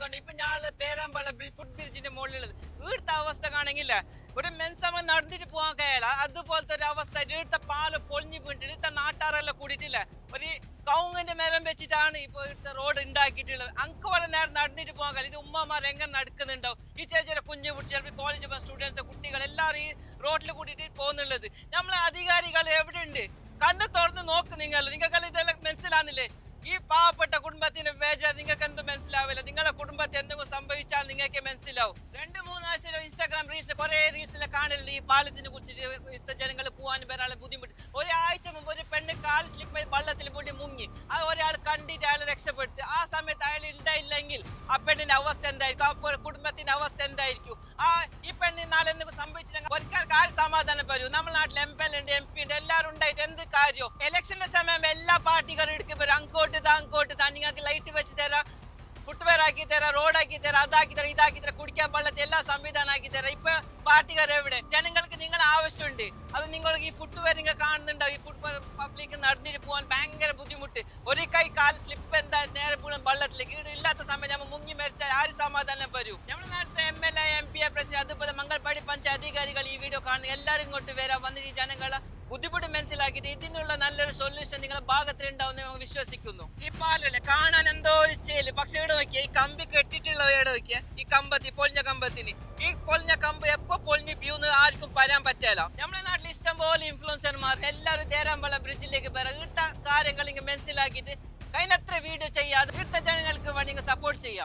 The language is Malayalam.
കൊണ്ട് ഇപ്പൊ ഞാള് പേരാമ്പാള ഫുട് ബ്രിഡ്ജിന്റെ മുകളിലുള്ളത് ഇവിടുത്തെ അവസ്ഥ കാണെങ്കില്ല ഒരു മെൻസമ നടന്നിട്ട് പോകാൻ കഴിയല അതുപോലത്തെ ഒരു അവസ്ഥ ഇവിടുത്തെ പാല് പൊളിഞ്ഞു വീണിട്ട് ഇവിടുത്തെ നാട്ടാറെല്ലാം കൂടിയിട്ടില്ല ഒരു കൗങ്ങിന്റെ മരം വെച്ചിട്ടാണ് ഇപ്പൊ ഇവിടുത്തെ റോഡ് ഉണ്ടാക്കിയിട്ടുള്ളത് അങ്ക് പോലെ നേരം നടന്നിട്ട് പോകാൻ കഴിയും ഇത് ഉമ്മമാർ എങ്ങനെ നടക്കുന്നുണ്ടാവും ഈ ചെറിയ കുഞ്ഞു പിടിച്ച് ചിലപ്പോൾ കോളേജ് സ്റ്റുഡൻസ് കുട്ടികൾ എല്ലാവരും ഈ റോഡിൽ കൂട്ടിയിട്ട് പോകുന്നുള്ളത് നമ്മളെ അധികാരികൾ എവിടെ ഉണ്ട് കണ്ണ് തുറന്ന് നോക്ക് നിങ്ങൾക്ക് ഇതെല്ലാം മനസ്സിലാകുന്നില്ലേ ഈ പാവപ്പെട്ട കുടുംബത്തിന്റെ വേജ നിങ്ങൾക്ക് എന്ത് മനസ്സിലാവില്ല നിങ്ങളുടെ കുടുംബത്തിൽ എന്തെങ്കിലും സംഭവിച്ചാൽ നിങ്ങൾക്ക് മനസ്സിലാവും 2-3 ആഴ്ച ഇൻസ്റ്റാഗ്രാം റീൽസ് കുറെ റീൽസിലെ കാണലുണ്ട് ഈ പാലത്തിനെ കുറിച്ചിട്ട് ജനങ്ങൾ പോകാനും വരാനുള്ള ബുദ്ധിമുട്ട് ഒരാഴ്ച മുമ്പ് ഒരു പെണ്ണ് കാൽ സ്ലിപ്പായി വെള്ളത്തിൽ പൊടി മുങ്ങി ആ ഒരാൾ കണ്ടിട്ട് അയാൾ രക്ഷപ്പെടുത്തി ആ സമയത്ത് അയാൾ ഉണ്ടായില്ലെങ്കിൽ ആ പെണ്ണിന്റെ അവസ്ഥ എന്തായിരിക്കും ആ കുടുംബത്തിന്റെ അവസ്ഥ എന്തായിരിക്കും ആ ഈ പെണ്ണിന് നാളെ എന്തെങ്കിലും സംഭവിച്ചിട്ടുണ്ടെങ്കിൽ ഒരിക്കൽ ആര് സമാധാനം വരൂ നമ്മുടെ നാട്ടിൽ MP ഉണ്ട് എല്ലാവരും ഉണ്ടായിട്ട് എന്ത് കാര്യം ഇലക്ഷന്റെ സമയം എല്ലാ പാർട്ടികളും എടുക്കുമ്പോൾ അങ്ങോട്ട് നിങ്ങൾക്ക് ലൈറ്റ് വെച്ച് തരാം ഫുട്വെയർ ആക്കി തരാം റോഡാക്കി തരാം അതാക്കി തരാം ഇതാക്കി തരാം കുടിക്കാൻ പാടില്ലാത്ത എല്ലാ സംവിധാനം ആക്കി തരാം ഇപ്പൊ പാർട്ടിക്കാർ എവിടെ ജനങ്ങൾക്ക് നിങ്ങൾ ആവശ്യമുണ്ട് അത് നിങ്ങൾക്ക് ഈ ഫുട്വെയർ നിങ്ങൾ കാണുന്നുണ്ടാവും ഈ ഫുട്വെയർ പബ്ലിക് നടന്നിട്ട് പോകാൻ ഭയങ്കര ബുദ്ധിമുട്ട് ഒരു കൈ കാൽ സ്ലിപ്പ് എന്താ നേരെ പോകണം വെള്ളത്തിലേക്ക് ഇവിടെ ഇല്ലാത്ത സമയം നമ്മൾ മുങ്ങി മരിച്ചാൽ ആര് സമാധാനം വരൂ നമ്മുടെ നാട്ടിലെ MLA MP പ്രസിഡന്റ് അതുപോലെ മംഗൾപാടി പഞ്ചായത്ത് അധികാരികൾ ഈ വീഡിയോ കാണുന്ന എല്ലാവരും ഇങ്ങോട്ട് വരാം വന്നിട്ട് ഈ ജനങ്ങളെ ബുദ്ധിമുട്ട് മനസ്സിലാക്കിയിട്ട് ഇതിനുള്ള നല്ലൊരു സൊല്യൂഷൻ നിങ്ങളുടെ ഭാഗത്തിൽ ഉണ്ടാവും ഞങ്ങൾ വിശ്വസിക്കുന്നു ഈ പാലല്ലേ കാണാൻ എന്തോ ഒരു ചേല് പക്ഷെ ഇവിടെ നോക്കിയ ഈ കമ്പി കെട്ടിട്ടുള്ള ഇവിടെ നോക്കിയ ഈ കമ്പത്തി പൊളിഞ്ഞ കമ്പത്തിന് ഈ പൊളിഞ്ഞ കമ്പ് എപ്പോ പൊളിഞ്ഞ് വ്യൂന്ന് ആർക്കും പറയാൻ പറ്റില്ല നമ്മുടെ നാട്ടിൽ ഇഷ്ടം പോലെ ഇൻഫ്ലുവൻസർമാർ എല്ലാവരും തേരാമ്പാള ബ്രിഡ്ജിലേക്ക് വരാം ഇവിടുത്തെ കാര്യങ്ങൾ ഇങ്ങനെ മനസ്സിലാക്കിയിട്ട് കഴിഞ്ഞത്ര വീഡിയോ ചെയ്യാതെ ഇവിടുത്തെ ജനങ്ങൾക്ക് വേണ്ടി സപ്പോർട്ട് ചെയ്യാം